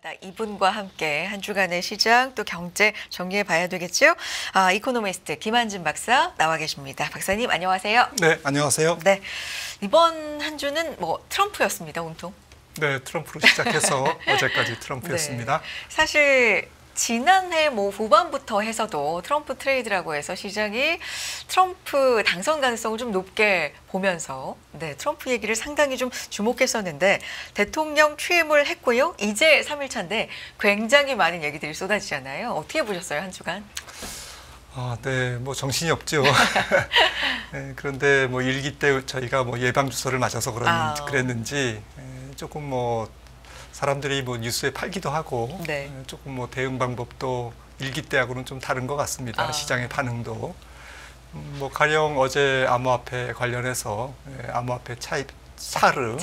시간마다 이분과 함께 한 주간의 시장 또 경제 정리해 봐야 되겠죠? 이코노미스트 김한진 박사 나와 계십니다. 박사님 안녕하세요. 네, 안녕하세요. 네, 이번 한 주는 뭐 트럼프였습니다, 온통. 네, 트럼프로 시작해서 어제까지 트럼프였습니다. 네, 사실 지난해 뭐 후반부터 해서도 트럼프 트레이드라고 해서 시장이 트럼프 당선 가능성을 좀 높게 보면서 트럼프 얘기를 상당히 좀 주목했었는데 대통령 취임을 했고요. 이제 3일차인데 굉장히 많은 얘기들이 쏟아지잖아요. 어떻게 보셨어요, 한 주간? 네, 뭐 정신이 없죠. 네, 그런데 뭐 일기 때 저희가 뭐 예방 주사를 맞아서 그랬는지 조금 뭐 사람들이 뭐 뉴스에 팔기도 하고 조금 뭐 대응 방법도 일기 때하고는 좀 다른 것 같습니다. 시장의 반응도. 뭐 가령 어제 암호화폐 관련해서 암호화폐 차르를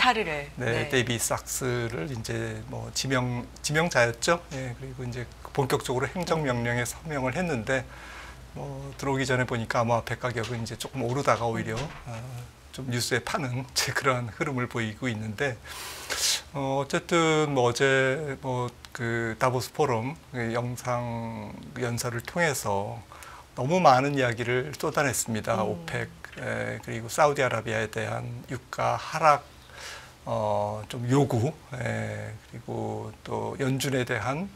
데이비 sak스를 이제 뭐 지명자였죠. 그리고 이제 본격적으로 행정명령에 서명을 했는데 뭐 들어오기 전에 보니까 암호화폐 가격은 이제 조금 오르다가 오히려 좀 뉴스에 파는 그런 흐름을 보이고 있는데 어쨌든 뭐 어제 뭐 그 다보스 포럼 영상 연설을 통해서 너무 많은 이야기를 쏟아냈습니다. 오펙 그리고 사우디아라비아에 대한 유가 하락 좀 요구 그리고 또 연준에 대한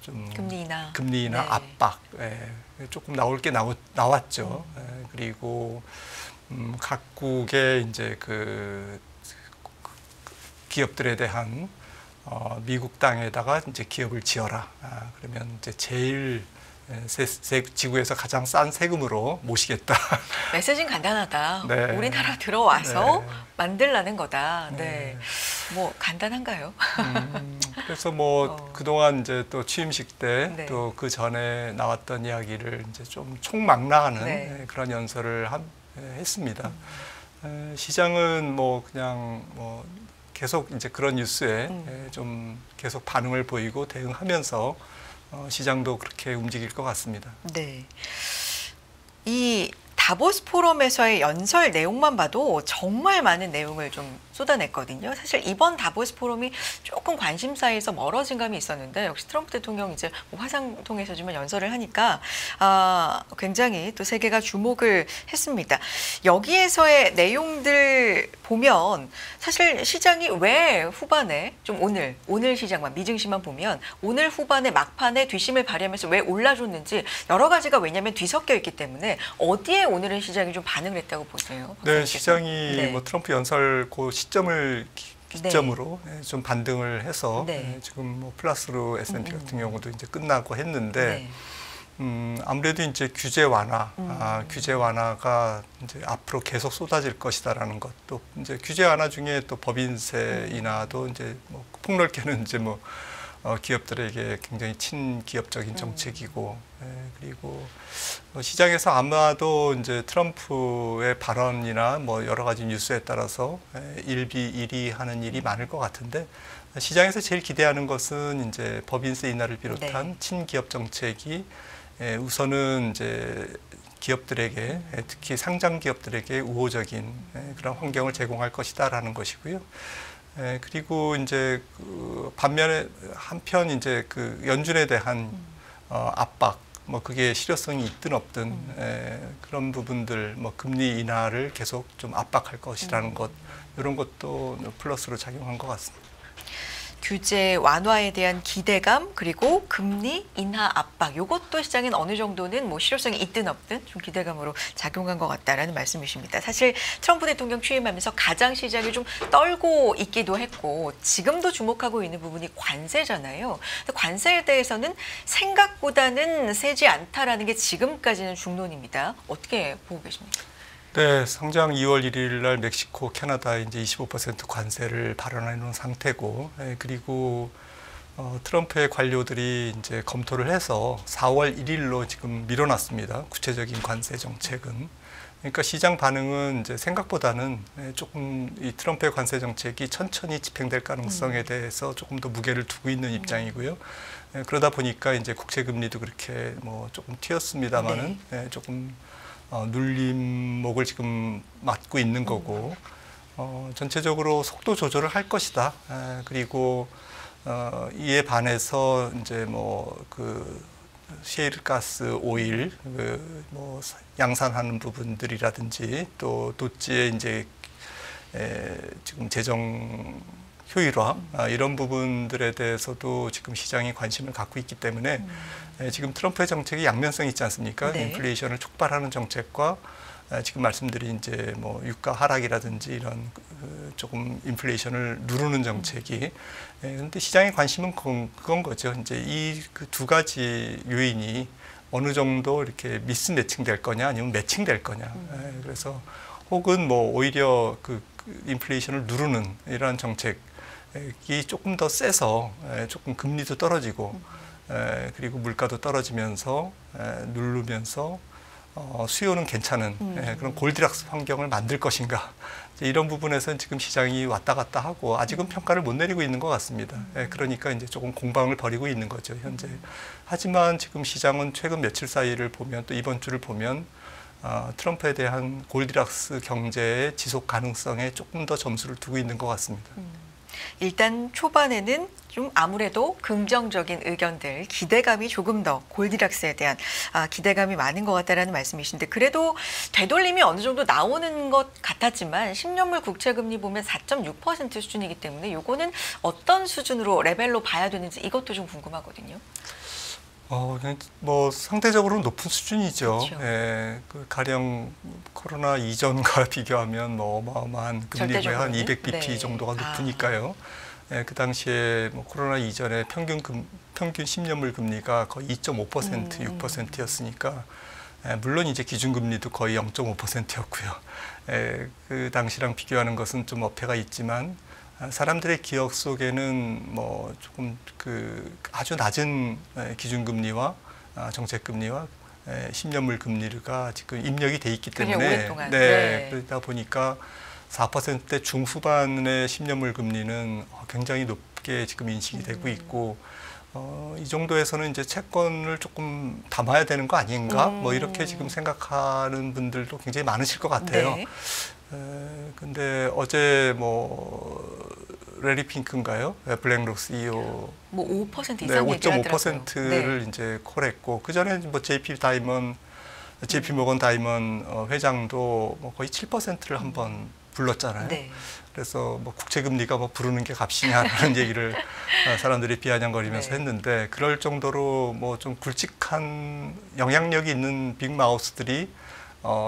좀 금리 인하 압박 조금 나올 게 나왔죠. 그리고 각국의 이제 그 기업들에 대한 미국 땅에다가 이제 기업을 지어라. 그러면 이제 제일 지구에서 가장 싼 세금으로 모시겠다. 메시지는 간단하다. 우리나라 들어와서 만들라는 거다. 뭐 간단한가요? 그래서 뭐 그동안 이제 또 취임식 때 또 그 전에 나왔던 이야기를 이제 좀 총망라하는 그런 연설을 했습니다. 시장은 뭐 그냥 뭐 계속 이제 그런 뉴스에 좀 계속 반응을 보이고 대응하면서 시장도 그렇게 움직일 것 같습니다. 네. 이 다보스 포럼에서의 연설 내용만 봐도 정말 많은 내용을 좀 쏟아냈거든요. 사실 이번 다보스 포럼이 조금 관심사에서 멀어진 감이 있었는데 역시 트럼프 대통령 이제 화상 통해서지만 연설을 하니까 굉장히 또 세계가 주목을 했습니다. 여기에서의 내용들 보면 사실 시장이 왜 후반에 좀 오늘 시장만 미증시만 보면 오늘 후반에 막판에 뒷심을 발휘하면서 왜 올라줬는지 여러 가지가 왜냐하면 뒤섞여 있기 때문에 어디에 오늘은 시장이 좀 반응을 했다고 보세요? 네, 시장이 뭐 트럼프 연설 그 시점을 기점으로 좀 반등을 해서 지금 뭐 플러스로 S&P 같은 경우도 이제 끝나고 했는데 아무래도 이제 규제 완화가 이제 앞으로 계속 쏟아질 것이다라는 것, 또 이제 규제 완화 중에 또 법인세 인하도 이제 뭐 폭넓게는 이제 뭐 기업들에게 굉장히 친기업적인 정책이고, 그리고 시장에서 아마도 이제 트럼프의 발언이나 뭐 여러 가지 뉴스에 따라서 일희하는 일이 많을 것 같은데, 시장에서 제일 기대하는 것은 이제 법인세 인하를 비롯한 친기업 정책이 우선은 이제 기업들에게, 특히 상장 기업들에게 우호적인 그런 환경을 제공할 것이다라는 것이고요. 그리고 이제 반면에 한편 이제 그 연준에 대한 압박, 뭐 그게 실효성이 있든 없든 그런 부분들, 뭐 금리 인하를 계속 좀 압박할 것이라는 것, 이런 것도 플러스로 작용한 것 같습니다. 규제 완화에 대한 기대감 그리고 금리 인하 압박, 이것도 시장엔 어느 정도는 뭐 실효성이 있든 없든 좀 기대감으로 작용한 것 같다라는 말씀이십니다. 사실 트럼프 대통령 취임하면서 가장 시장이 좀 떨고 있기도 했고 지금도 주목하고 있는 부분이 관세잖아요. 관세에 대해서는 생각보다는 세지 않다라는 게 지금까지는 중론입니다. 어떻게 보고 계십니까? 네, 상장 2월 1일 날 멕시코, 캐나다에 이제 25% 관세를 발언해 놓은 상태고, 그리고 트럼프의 관료들이 이제 검토를 해서 4월 1일로 지금 미뤄놨습니다. 구체적인 관세 정책은. 그러니까 시장 반응은 이제 생각보다는 조금 이 트럼프의 관세 정책이 천천히 집행될 가능성에 대해서 조금 더 무게를 두고 있는 입장이고요. 그러다 보니까 이제 국채 금리도 그렇게 뭐 조금 튀었습니다만은 조금 눌림목을 지금 맞고 있는 거고, 전체적으로 속도 조절을 할 것이다. 그리고 이에 반해서 이제 뭐 그 셰일가스 오일 뭐 양산하는 부분들이라든지 또 도지의 이제 지금 재정 효율화 이런 부분들에 대해서도 지금 시장이 관심을 갖고 있기 때문에 지금 트럼프의 정책이 양면성이 있지 않습니까? 네. 인플레이션을 촉발하는 정책과 지금 말씀드린 이제 뭐 유가 하락이라든지 이런 조금 인플레이션을 누르는 정책이 그런데 시장의 관심은 그건 거죠. 이제 이 그 두 가지 요인이 어느 정도 이렇게 미스 매칭 될 거냐 아니면 매칭 될 거냐. 그래서 혹은 뭐 오히려 그 인플레이션을 누르는 이러한 정책이 조금 더 세서 조금 금리도 떨어지고 그리고 물가도 떨어지면서 누르면서 수요는 괜찮은 그런 골디락스 환경을 만들 것인가. 이런 부분에서는 지금 시장이 왔다 갔다 하고 아직은 평가를 못 내리고 있는 것 같습니다. 그러니까 이제 조금 공방을 벌이고 있는 거죠, 현재. 하지만 지금 시장은 최근 며칠 사이를 보면 또 이번 주를 보면 트럼프에 대한 골디락스 경제의 지속 가능성에 조금 더 점수를 두고 있는 것 같습니다. 일단 초반에는 좀 아무래도 긍정적인 의견들, 기대감이 조금 더 골디락스에 대한 기대감이 많은 것 같다라는 말씀이신데 그래도 되돌림이 어느 정도 나오는 것 같았지만 10년물 국채금리 보면 4.6% 수준이기 때문에 요거는 어떤 수준으로 레벨로 봐야 되는지 이것도 좀 궁금하거든요. 뭐 상대적으로 높은 수준이죠. 그렇죠. 그 가령 코로나 이전과 비교하면 뭐 어마어마한 금리가 한 200bp 네. 정도가 높으니까요. 그 당시에 뭐 코로나 이전에 평균 10년물 금리가 거의 2.5%, 6%였으니까 물론 이제 기준금리도 거의 0.5%였고요. 그 당시랑 비교하는 것은 좀 어폐가 있지만 사람들의 기억 속에는 뭐 조금 그 아주 낮은 기준금리와 정책금리와 10년물 금리가 지금 입력이 돼 있기 때문에 오랫동안. 그러다 보니까 4%대 중후반의 10년물 금리는 굉장히 높게 지금 인식이 되고 있고 이 정도에서는 이제 채권을 조금 담아야 되는 거 아닌가? 뭐 이렇게 지금 생각하는 분들도 굉장히 많으실 것 같아요. 네. 근데 어제 뭐 레리 핑크인가요? 블랙록 CEO 뭐 5% 이상 얘기하더라고요. 5.5%를 이제 콜했고 그 전에 뭐 JP 모건 다이먼 회장도 뭐 거의 7%를 한번 불렀잖아요. 네. 그래서 뭐 국채금리가 뭐 부르는 게 값이냐라는 얘기를 사람들이 비아냥거리면서 네. 했는데 그럴 정도로 뭐 좀 굵직한 영향력이 있는 빅마우스들이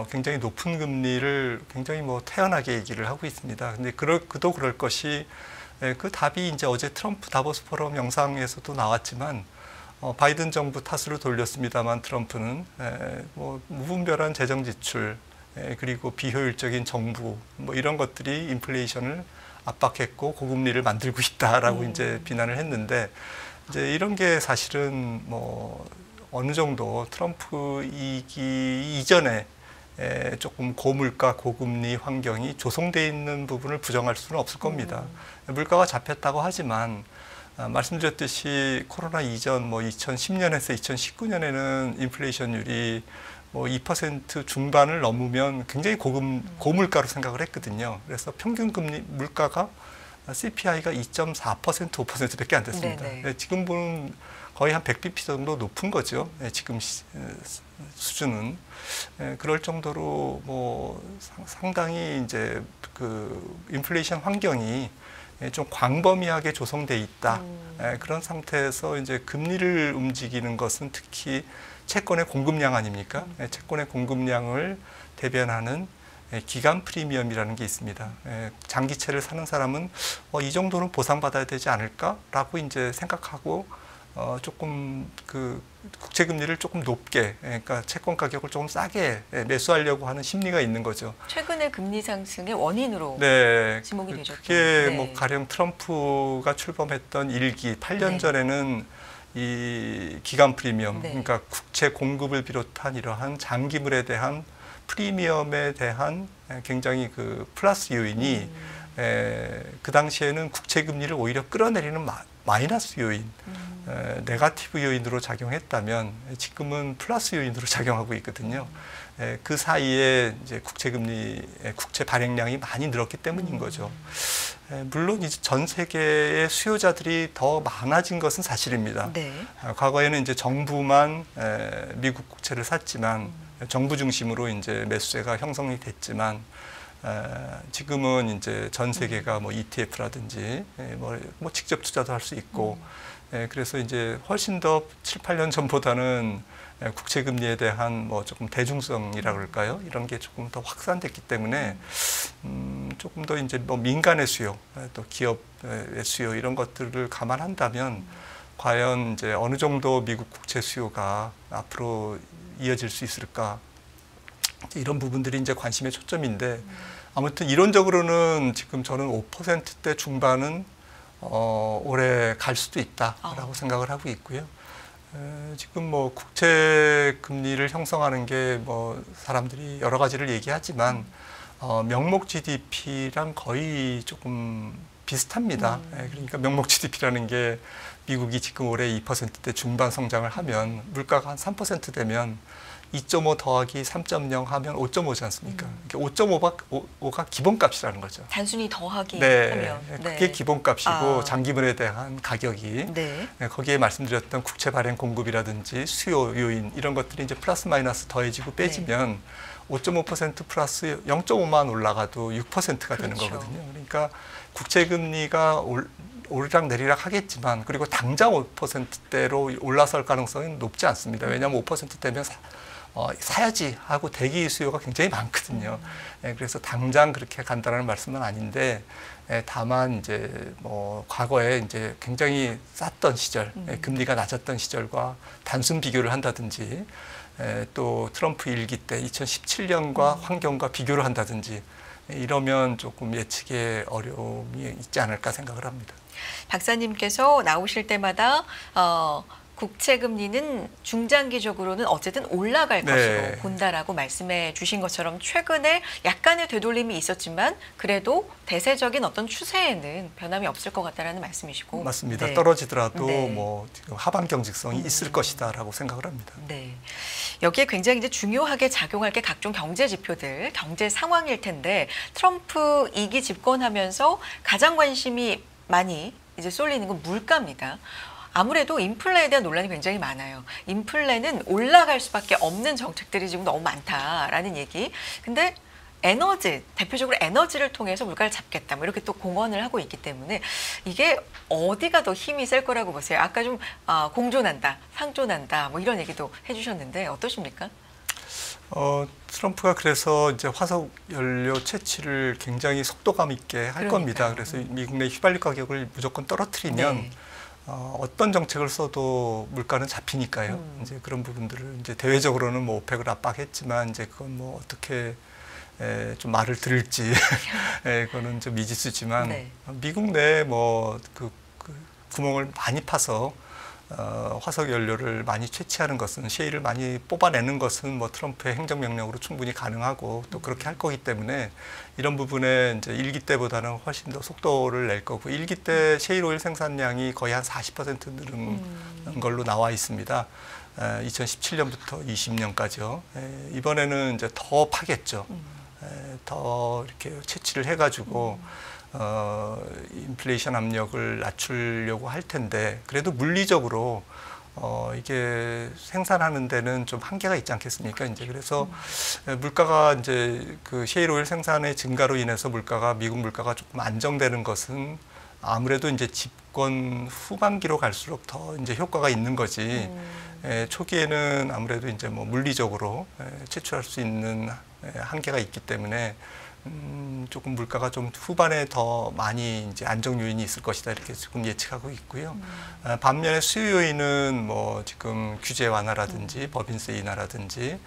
굉장히 높은 금리를 굉장히 뭐 태연하게 얘기를 하고 있습니다. 근데 그도 그럴 것이 그 답이 이제 어제 트럼프 다보스 포럼 영상에서도 나왔지만 바이든 정부 탓으로 돌렸습니다만 트럼프는 뭐 무분별한 재정 지출 그리고 비효율적인 정부 뭐 이런 것들이 인플레이션을 압박했고 고금리를 만들고 있다라고 이제 비난을 했는데 이제 이런 게 사실은 뭐 어느 정도 트럼프 이기 이전에 조금 고물가 고금리 환경이 조성돼 있는 부분을 부정할 수는 없을 겁니다. 물가가 잡혔다고 하지만 말씀드렸듯이 코로나 이전 뭐 2010년에서 2019년에는 인플레이션율이 뭐 2% 중반을 넘으면 굉장히 고물가로 생각을 했거든요. 그래서 평균 금리 물가가 CPI가 2.4% 5%밖에 안 됐습니다. 지금 보면 거의 한 100bp 정도 높은 거죠. 지금 수준은 그럴 정도로 뭐 상당히 이제 그 인플레이션 환경이 좀 광범위하게 조성돼 있다. 그런 상태에서 이제 금리를 움직이는 것은 특히 채권의 공급량 아닙니까? 채권의 공급량을 대변하는 기간 프리미엄이라는 게 있습니다. 장기채를 사는 사람은 이 정도는 보상받아야 되지 않을까라고 이제 생각하고 조금 그 국채 금리를 조금 높게, 그러니까 채권 가격을 조금 싸게 매수하려고 하는 심리가 있는 거죠. 최근의 금리 상승의 원인으로 지목이 되죠. 그게 뭐 가령 트럼프가 출범했던 1기 8년 전에는 이 기간 프리미엄, 그러니까 국채 공급을 비롯한 이러한 장기물에 대한 프리미엄에 대한 굉장히 그 플러스 요인이 그 당시에는 국채 금리를 오히려 끌어내리는 마이너스 요인, 네거티브 요인으로 작용했다면 지금은 플러스 요인으로 작용하고 있거든요. 그 사이에 이제 국채 발행량이 많이 늘었기 때문인 거죠. 물론 이제 전 세계의 수요자들이 더 많아진 것은 사실입니다. 네. 과거에는 이제 정부만 미국 국채를 샀지만 정부 중심으로 이제 매수세가 형성이 됐지만 지금은 이제 전 세계가 뭐 ETF라든지 뭐 직접 투자도 할 수 있고 그래서 이제 훨씬 더 7, 8년 전보다는 국채 금리에 대한 뭐 조금 대중성이라 그럴까요? 이런 게 조금 더 확산됐기 때문에 조금 더 이제 뭐 민간의 수요, 또 기업의 수요 이런 것들을 감안한다면 과연 이제 어느 정도 미국 국채 수요가 앞으로 이어질 수 있을까? 이런 부분들이 이제 관심의 초점인데 아무튼 이론적으로는 지금 저는 5%대 중반은 올해 갈 수도 있다라고 생각을 하고 있고요. 지금 뭐 국채 금리를 형성하는 게 뭐 사람들이 여러 가지를 얘기하지만 명목 GDP랑 거의 조금 비슷합니다. 그러니까 명목 GDP라는 게 미국이 지금 올해 2%대 중반 성장을 하면 물가가 한 3% 되면 2.5 더하기 3.0 하면 5.5지 않습니까? 5.5가 기본값이라는 거죠. 단순히 더하기 네, 하면. 그게 기본값이고 장기분에 대한 가격이 네. 거기에 말씀드렸던 국채 발행 공급이라든지 수요 요인 이런 것들이 이제 플러스 마이너스 더해지고 빼지면 5.5% 플러스 0.5만 올라가도 6%가 되는 그렇죠. 거거든요. 그러니까 국채 금리가 오르락 내리락 하겠지만 그리고 당장 5%대로 올라설 가능성은 높지 않습니다. 왜냐하면 5%대면 사야지 하고 대기 수요가 굉장히 많거든요. 그래서 당장 그렇게 간다는 말씀은 아닌데 다만 이제 뭐 과거에 이제 굉장히 쌌던 시절, 금리가 낮았던 시절과 단순 비교를 한다든지 또 트럼프 일기 때 2017년과 환경과 비교를 한다든지 이러면 조금 예측에 어려움이 있지 않을까 생각을 합니다. 박사님께서 나오실 때마다 국채 금리는 중장기적으로는 어쨌든 올라갈 것으로 본다라고 말씀해 주신 것처럼 최근에 약간의 되돌림이 있었지만 그래도 대세적인 어떤 추세에는 변함이 없을 것 같다라는 말씀이시고 맞습니다. 네. 떨어지더라도 네. 뭐 지금 하방 경직성이 있을 것이다라고 생각을 합니다. 네. 여기에 굉장히 이제 중요하게 작용할 게 각종 경제 지표들, 경제 상황일 텐데 트럼프 2기 집권하면서 가장 관심이 많이 이제 쏠리는 건 물가입니다. 아무래도 인플레에 대한 논란이 굉장히 많아요. 인플레는 올라갈 수밖에 없는 정책들이 지금 너무 많다라는 얘기. 근데 에너지, 대표적으로 에너지를 통해서 물가를 잡겠다. 뭐 이렇게 또 공언을 하고 있기 때문에 이게 어디가 더 힘이 셀 거라고 보세요? 아까 좀 공존한다, 상존한다, 뭐 이런 얘기도 해주셨는데 어떠십니까? 트럼프가 그래서 이제 화석 연료 채취를 굉장히 속도감 있게 할 겁니다. 그래서 미국 내 휘발유 가격을 무조건 떨어뜨리면 어떤 정책을 써도 물가는 잡히니까요. 이제 그런 부분들을 이제 대외적으로는 뭐 오펙을 압박했지만 이제 그건 뭐 어떻게 좀 말을 들을지 그거는 좀 미지수지만 미국 내에 뭐 그 구멍을 많이 파서 화석 연료를 많이 채취하는 것은 셰일을 많이 뽑아내는 것은 뭐 트럼프의 행정명령으로 충분히 가능하고 또 그렇게 할 거기 때문에 이런 부분에 이제 1기 때보다는 훨씬 더 속도를 낼 거고 1기 때 셰일 오일 생산량이 거의 한 40% 늘은 걸로 나와 있습니다. 2017년부터 20년까지요. 이번에는 이제 더 파겠죠. 더 이렇게 채취를 해가지고 인플레이션 압력을 낮추려고 할 텐데 그래도 물리적으로 이게 생산하는 데는 좀 한계가 있지 않겠습니까? 이제 그래서 물가가 이제 그 셰일 오일 생산의 증가로 인해서 미국 물가가 조금 안정되는 것은 아무래도 이제 집권 후반기로 갈수록 더 이제 효과가 있는 거지. 초기에는 아무래도 이제 뭐 물리적으로 채취할 수 있는 한계가 있기 때문에 조금 물가가 좀 후반에 더 많이 이제 안정 요인이 있을 것이다 이렇게 지금 예측하고 있고요. 반면에 수요 요인은 뭐 지금 규제 완화라든지 법인세 인하라든지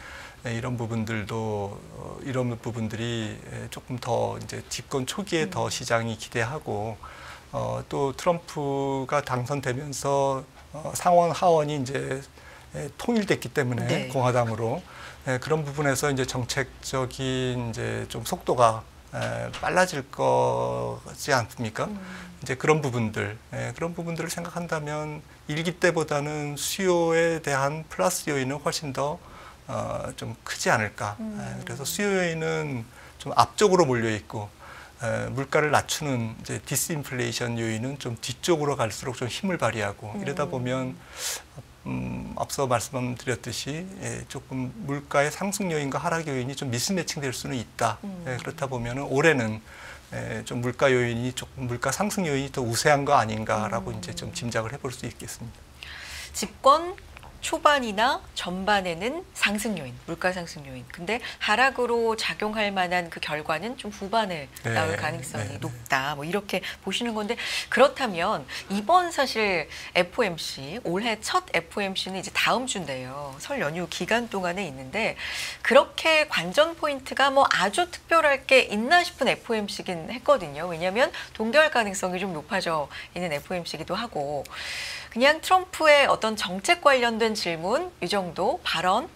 이런 부분들도 이런 부분들이 조금 더 이제 집권 초기에 더 시장이 기대하고 또 트럼프가 당선되면서 상원 하원이 이제 통일됐기 때문에 공화당으로 그런 부분에서 이제 정책적인 이제 좀 속도가 빨라질 거지 않습니까? 이제 그런 부분들을 생각한다면 일기 때보다는 수요에 대한 플러스 요인은 훨씬 더 좀 크지 않을까. 그래서 수요 요인은 좀 앞쪽으로 몰려 있고 물가를 낮추는 이제 디스인플레이션 요인은 좀 뒤쪽으로 갈수록 좀 힘을 발휘하고 이러다 보면 앞서 말씀드렸듯이 조금 물가의 상승 요인과 하락 요인이 좀 미스매칭될 수는 있다. 그렇다 보면 올해는 좀 물가 요인이 조금 물가 상승 요인이 더 우세한 거 아닌가라고 이제 좀 짐작을 해볼 수 있겠습니다. 집권 초반이나 전반에는 상승 요인, 물가 상승 요인. 근데 하락으로 작용할 만한 그 결과는 좀 후반에 나올 가능성이 높다. 뭐 이렇게 보시는 건데 그렇다면 이번 사실 FOMC 올해 첫 FOMC는 이제 다음 주인데요. 설 연휴 기간 동안에 있는데 그렇게 관전 포인트가 뭐 아주 특별할 게 있나 싶은 FOMC긴 했거든요. 왜냐하면 동결 가능성이 좀 높아져 있는 FOMC이기도 하고. 그냥 트럼프의 어떤 정책 관련된 질문, 이 정도 발언,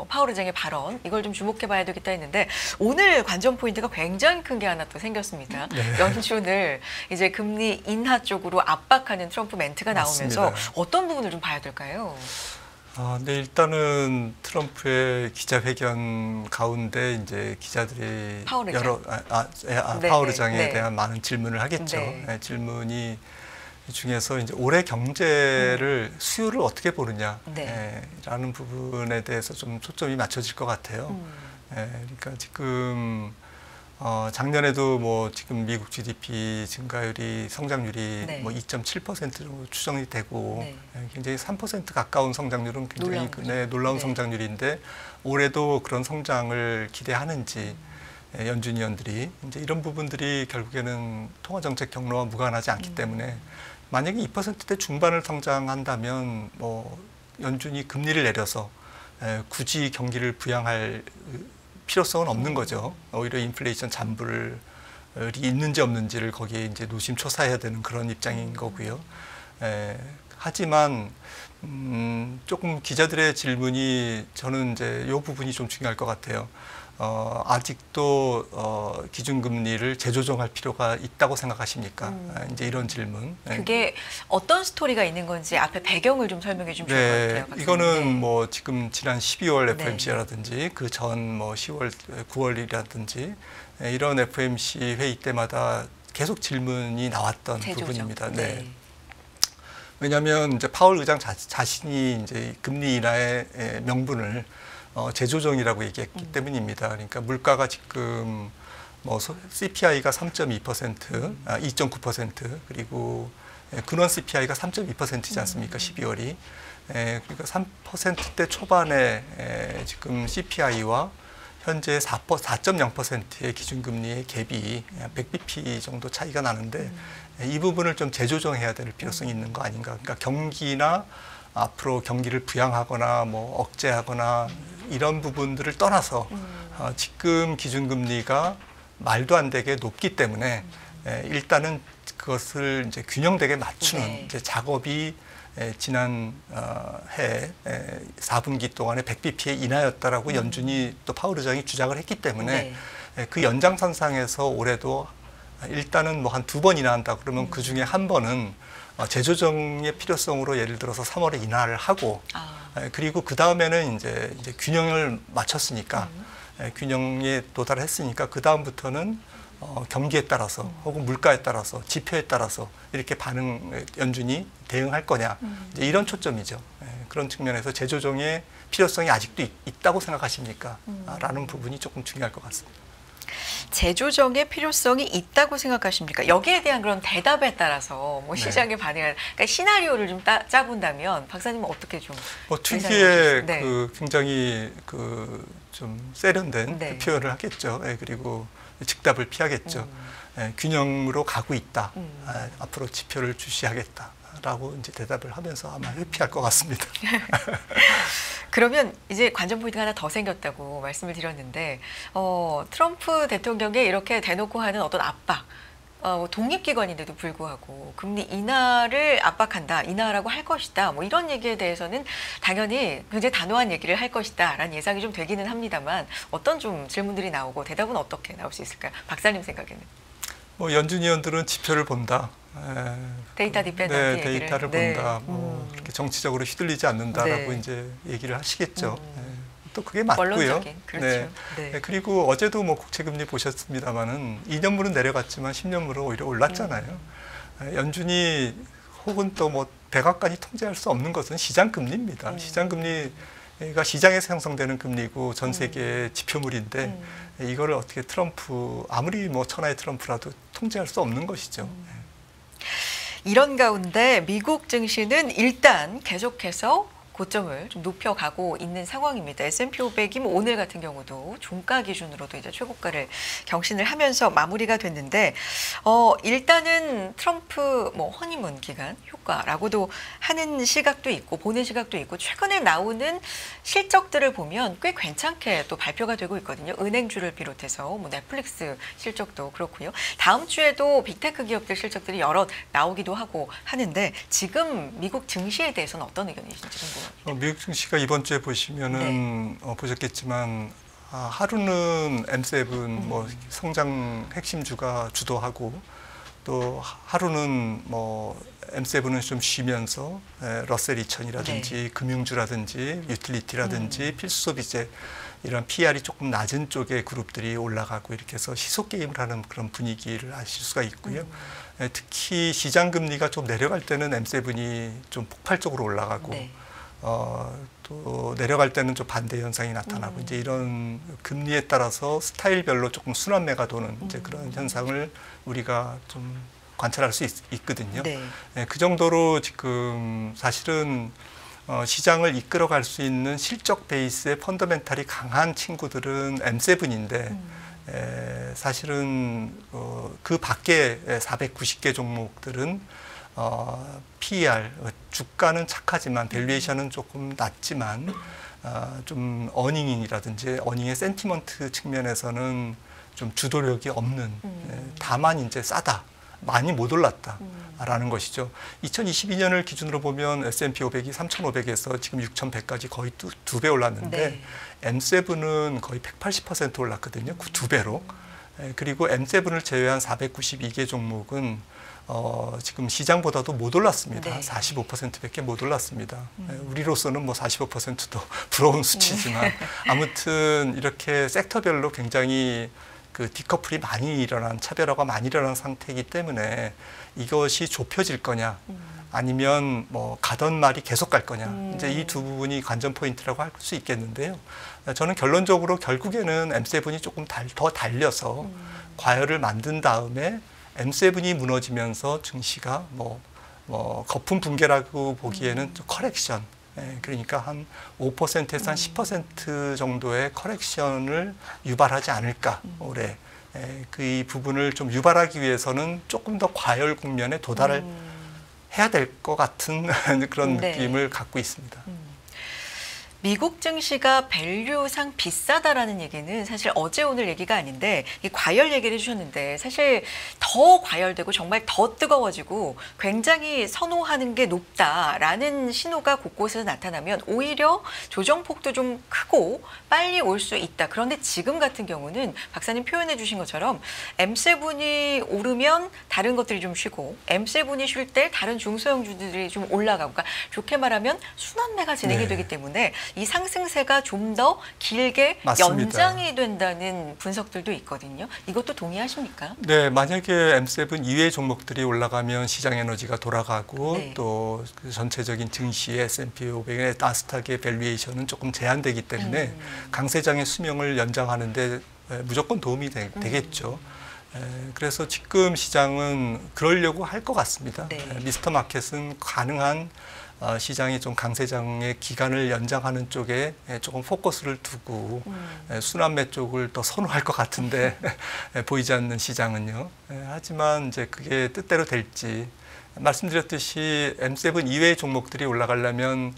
파월 의장의 발언, 이걸 좀 주목해 봐야 되겠다 했는데 오늘 관전 포인트가 굉장히 큰 게 하나 또 생겼습니다. 연준을 이제 금리 인하 쪽으로 압박하는 트럼프 멘트가 나오면서 맞습니다. 어떤 부분을 좀 봐야 될까요? 네, 일단은 트럼프의 기자회견 가운데 이제 기자들이 파월 의장에 대한 많은 질문을 하겠죠. 질문이 중에서 이제 올해 경제를 수요를 어떻게 보느냐라는 부분에 대해서 좀 초점이 맞춰질 것 같아요. 그러니까 지금 작년에도 뭐 지금 미국 GDP 증가율이 성장률이 뭐 2.7%로 추정이 되고 굉장히 3% 가까운 성장률은 굉장히 놀라운 성장률인데 올해도 그런 성장을 기대하는지 연준 위원들이 이제 이런 부분들이 결국에는 통화정책 경로와 무관하지 않기 때문에 만약에 2%대 중반을 성장한다면 뭐 연준이 금리를 내려서 굳이 경기를 부양할 필요성은 없는 거죠. 오히려 인플레이션 잠불이 있는지 없는지를 거기에 이제 노심초사해야 되는 그런 입장인 거고요. 하지만 조금 기자들의 질문이 저는 이제 이 부분이 좀 중요할 것 같아요. 아직도 기준금리를 재조정할 필요가 있다고 생각하십니까? 이제 이런 질문. 그게 어떤 스토리가 있는 건지 앞에 배경을 좀 설명해 주면 좋을 것 같아요. 이거는 뭐 지금 지난 12월 FOMC라든지 그 전 뭐 10월, 9월이라든지 이런 FOMC 회의 때마다 계속 질문이 나왔던 부분입니다. 왜냐하면 이제 파월 의장 자신이 이제 금리 인하의 명분을 재조정이라고 얘기했기 때문입니다. 그러니까 물가가 지금 뭐 CPI가 3.2%, 2.9% 그리고 근원 CPI가 3.2%이지 않습니까? 12월이. 그러니까 3%대 초반에 지금 CPI와 현재 4.0%의 기준금리의 갭이 100bp 정도 차이가 나는데 이 부분을 좀 재조정해야 될 필요성이 있는 거 아닌가. 그러니까 경기나 앞으로 경기를 부양하거나 뭐 억제하거나 이런 부분들을 떠나서 지금 기준금리가 말도 안 되게 높기 때문에 일단은 그것을 이제 균형되게 맞추는 이제 작업이 지난 해 4분기 동안에 100bp에 인하였다라고 연준이 또 파월 의장이 주장을 했기 때문에 그 연장선상에서 올해도 일단은 뭐 한 2번 인하한다 그러면 그 중에 한 번은 재조정의 필요성으로 예를 들어서 3월에 인하를 하고 그리고 그 다음에는 이제 균형을 맞췄으니까 균형에 도달했으니까 그 다음부터는 경기에 따라서 혹은 물가에 따라서 지표에 따라서 이렇게 연준이 대응할 거냐 이제 이런 초점이죠. 그런 측면에서 재조정의 필요성이 아직도 있다고 생각하십니까? 라는 부분이 조금 중요할 것 같습니다. 재조정의 필요성이 있다고 생각하십니까? 여기에 대한 그런 대답에 따라서 뭐 시장의 반응을 그러니까 시나리오를 좀 짜본다면 박사님은 어떻게 좀 특유의 그 굉장히 그 좀 세련된 그 표현을 하겠죠. 그리고 즉답을 피하겠죠. 균형으로 가고 있다. 앞으로 지표를 주시하겠다라고 이제 대답을 하면서 아마 회피할 것 같습니다. 그러면 이제 관전 포인트가 하나 더 생겼다고 말씀을 드렸는데 트럼프 대통령의 이렇게 대놓고 하는 어떤 압박 독립기관인데도 불구하고 금리 인하를 압박한다, 인하라고 할 것이다, 뭐 이런 얘기에 대해서는 당연히 굉장히 단호한 얘기를 할 것이다라는 예상이 좀 되기는 합니다만 어떤 좀 질문들이 나오고 대답은 어떻게 나올 수 있을까요? 박사님 생각에는? 뭐 연준 위원들은 지표를 본다. 데이터 디펜던트 네, 얘기를. 데이터를 네. 본다. 뭐 그렇게 정치적으로 휘둘리지 않는다라고 네. 이제 얘기를 하시겠죠. 또 그게 맞고요. 원론적인, 그렇죠. 네. 네. 그리고 어제도 뭐 국채금리 보셨습니다만은 2년물은 내려갔지만 10년물은 오히려 올랐잖아요. 연준이 혹은 또 뭐 백악관이 통제할 수 없는 것은 시장 금리입니다. 시장 금리가 시장에서 형성되는 금리고 전 세계 지표물인데 이거를 어떻게 트럼프 아무리 뭐 천하의 트럼프라도 통제할 수 없는 것이죠. 이런 가운데 미국 증시는 일단 계속해서 고점을 좀 높여가고 있는 상황입니다. S&P 500이 뭐 오늘 같은 경우도 종가 기준으로도 이제 최고가를 경신을 하면서 마무리가 됐는데, 일단은 트럼프 뭐 허니문 기간 효과라고도 하는 시각도 있고 보는 시각도 있고 최근에 나오는 실적들을 보면 꽤 괜찮게 또 발표가 되고 있거든요. 은행주를 비롯해서 뭐 넷플릭스 실적도 그렇고요. 다음 주에도 빅테크 기업들 실적들이 여러 나오기도 하고 하는데 지금 미국 증시에 대해서는 어떤 의견이신지 궁금합니다. 미국 증시가 이번 주에 보시면은 보셨겠지만 하루는 M7 뭐 성장 핵심주가 주도하고 또 하루는 뭐 M7은 좀 쉬면서 러셀 2000이라든지 금융주라든지 유틸리티라든지 필수 소비재 이런 PR이 조금 낮은 쪽의 그룹들이 올라가고 이렇게 해서 시속 게임을 하는 그런 분위기를 아실 수가 있고요. 특히 시장 금리가 좀 내려갈 때는 M7이 좀 폭발적으로 올라가고 또 내려갈 때는 좀 반대 현상이 나타나고 이제 이런 금리에 따라서 스타일별로 조금 순환매가 도는 이제 그런 현상을 우리가 좀 관찰할 수 있거든요. 네. 그 정도로 지금 사실은 시장을 이끌어갈 수 있는 실적 베이스의 펀더멘탈이 강한 친구들은 M7인데 사실은 그 밖에 490개 종목들은 PER, 주가는 착하지만 밸류에이션은 조금 낮지만 좀 어닝이라든지 어닝의 센티먼트 측면에서는 좀 주도력이 없는 다만 이제 싸다, 많이 못 올랐다라는 것이죠. 2022년을 기준으로 보면 S&P 500이 3,500에서 지금 6,100까지 거의 두 배 올랐는데 M7은 거의 180% 올랐거든요. 그 두 배로. 그리고 M7을 제외한 492개 종목은 지금 시장보다도 못 올랐습니다. 45%밖에 못 올랐습니다. 우리로서는 뭐 45%도 부러운 수치지만 아무튼 이렇게 섹터별로 굉장히 그 디커플이 많이 일어난 차별화가 많이 일어난 상태이기 때문에 이것이 좁혀질 거냐 아니면 뭐 가던 말이 계속 갈 거냐 이제 이 두 부분이 관전 포인트라고 할 수 있겠는데요. 저는 결론적으로 결국에는 M7이 조금 더 달려서 과열을 만든 다음에 M7이 무너지면서 증시가 뭐 거품 붕괴라고 보기에는 좀 커렉션, 그러니까 한 5%에서 한 10% 정도의 커렉션을 유발하지 않을까 올해. 그 부분을 좀 유발하기 위해서는 조금 더 과열 국면에 도달을 해야 될 것 같은 그런 느낌을 갖고 있습니다. 미국 증시가 밸류상 비싸다라는 얘기는 사실 어제 오늘 얘기가 아닌데 이 과열 얘기를 해주셨는데 사실 더 과열되고 정말 더 뜨거워지고 굉장히 선호하는 게 높다라는 신호가 곳곳에서 나타나면 오히려 조정폭도 좀 크고 빨리 올 수 있다. 그런데 지금 같은 경우는 박사님 표현해 주신 것처럼 M7이 오르면 다른 것들이 좀 쉬고 M7이 쉴 때 다른 중소형주들이 좀 올라가고 그러니까 좋게 말하면 순환매가 진행이 되기 때문에 이 상승세가 좀 더 길게 맞습니다. 연장이 된다는 분석들도 있거든요. 이것도 동의하십니까? 네, 만약에 M7 이외의 종목들이 올라가면 시장 에너지가 돌아가고 또 그 전체적인 증시의 S&P 500의 나스닥의 밸류에이션은 조금 제한되기 때문에 강세장의 수명을 연장하는데 무조건 도움이 되겠죠. 그래서 지금 시장은 그러려고 할 것 같습니다. 미스터 마켓은 가능한 시장이 좀 강세장의 기간을 연장하는 쪽에 조금 포커스를 두고 순환매 쪽을 더 선호할 것 같은데 보이지 않는 시장은요. 하지만 이제 그게 뜻대로 될지 말씀드렸듯이 M7 이외의 종목들이 올라가려면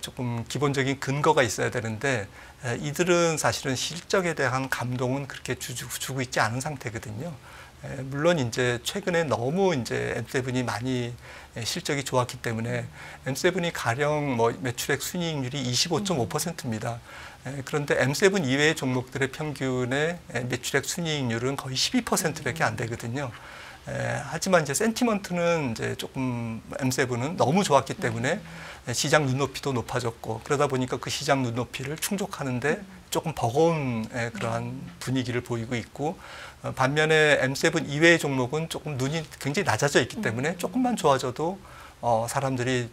조금 기본적인 근거가 있어야 되는데 이들은 사실은 실적에 대한 감동은 그렇게 주고 있지 않은 상태거든요. 물론 이제 최근에 너무 이제 M7이 많이 실적이 좋았기 때문에 M7이 가령 뭐 매출액 순이익률이 25.5%입니다. 그런데 M7 이외의 종목들의 평균의 매출액 순이익률은 거의 12%밖에 안 되거든요. 하지만 이제 센티먼트는 이제 조금 M7은 너무 좋았기 때문에 시장 눈높이도 높아졌고 그러다 보니까 그 시장 눈높이를 충족하는데 조금 버거운 그러한 분위기를 보이고 있고 반면에 M7 이외의 종목은 조금 눈이 굉장히 낮아져 있기 때문에 조금만 좋아져도 사람들이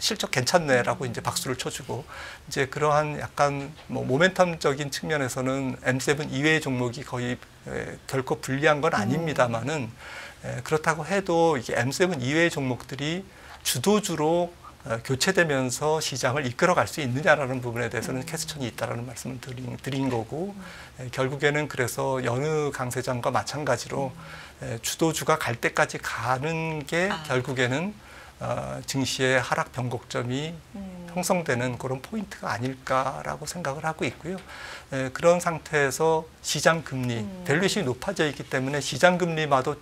실적 괜찮네라고 이제 박수를 쳐주고 이제 그러한 약간 뭐 모멘텀적인 측면에서는 M7 이외의 종목이 거의 결코 불리한 건 아닙니다만은 그렇다고 해도 이게 M7 이외의 종목들이 주도주로 교체되면서 시장을 이끌어갈 수 있느냐라는 부분에 대해서는 캐스천이 있다라는 말씀을 드린 거고 결국에는 그래서 여느 강세장과 마찬가지로 주도주가 갈 때까지 가는 게 결국에는 증시의 하락 변곡점이 형성되는 그런 포인트가 아닐까라고 생각을 하고 있고요. 그런 상태에서 시장 금리, 밸류에이션이 높아져 있기 때문에 시장 금리마저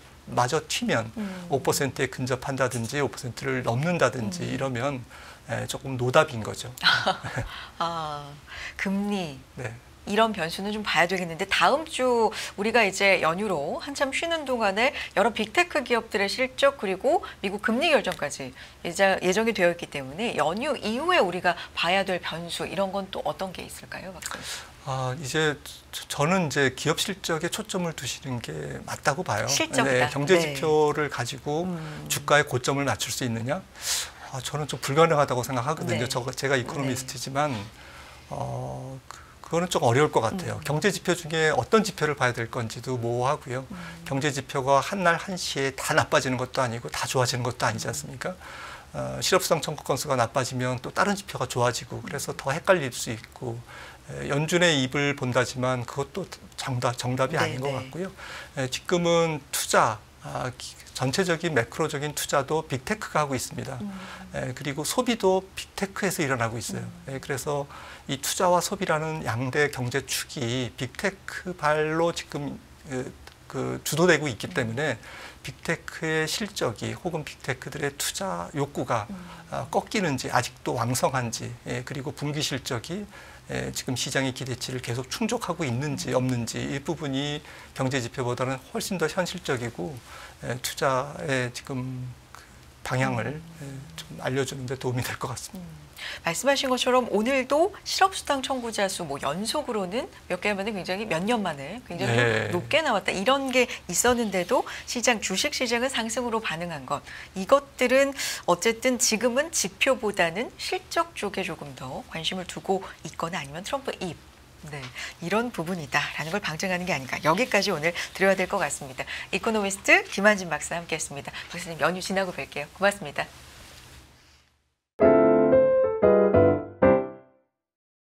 튀면 5%에 근접한다든지 5%를 넘는다든지 이러면 조금 노답인 거죠. 금리. 네. 이런 변수는 좀 봐야 되겠는데 다음 주 우리가 이제 연휴로 한참 쉬는 동안에 여러 빅테크 기업들의 실적 그리고 미국 금리 결정까지 예정이 되어 있기 때문에 연휴 이후에 우리가 봐야 될 변수 이런 건 또 어떤 게 있을까요, 박사님? 이제 저는 이제 기업 실적에 초점을 두시는 게 맞다고 봐요. 실적이다. 경제 지표를 가지고 주가의 고점을 맞출 수 있느냐? 저는 좀 불가능하다고 생각하거든요. 네. 제가 이코노미스트지만 그거는 좀 어려울 것 같아요. 경제 지표 중에 어떤 지표를 봐야 될 건지도 모호하고요. 경제 지표가 한날 한시에 다 나빠지는 것도 아니고 다 좋아지는 것도 아니지 않습니까? 실업수당 청구 건수가 나빠지면 또 다른 지표가 좋아지고 그래서 더 헷갈릴 수 있고 연준의 입을 본다지만 그것도 정답이 아닌 것 같고요. 지금은 투자, 전체적인 매크로적인 투자도 빅테크가 하고 있습니다. 그리고 소비도 빅테크에서 일어나고 있어요. 그래서 이 투자와 소비라는 양대 경제 축이 빅테크 발로 지금 주도되고 있기 때문에 빅테크의 실적이 혹은 빅테크들의 투자 욕구가 꺾이는지 아직도 왕성한지 그리고 분기 실적이 지금 시장의 기대치를 계속 충족하고 있는지 없는지 이 부분이 경제 지표보다는 훨씬 더 현실적이고 투자의 지금 방향을 좀 알려주는 데 도움이 될 것 같습니다. 말씀하신 것처럼 오늘도 실업수당 청구자 수 연속으로는 몇 개월 만에 굉장히 몇 년 만에 굉장히 높게 나왔다. 이런 게 있었는데도 주식 시장은 상승으로 반응한 것. 이것들은 어쨌든 지금은 지표보다는 실적 쪽에 조금 더 관심을 두고 있거나 아니면 트럼프 입. 네, 이런 부분이다라는 걸 방증하는 게 아닌가. 여기까지 오늘 드려야 될 것 같습니다. 이코노미스트 김한진 박사 함께했습니다. 박사님 연휴 지나고 뵐게요. 고맙습니다.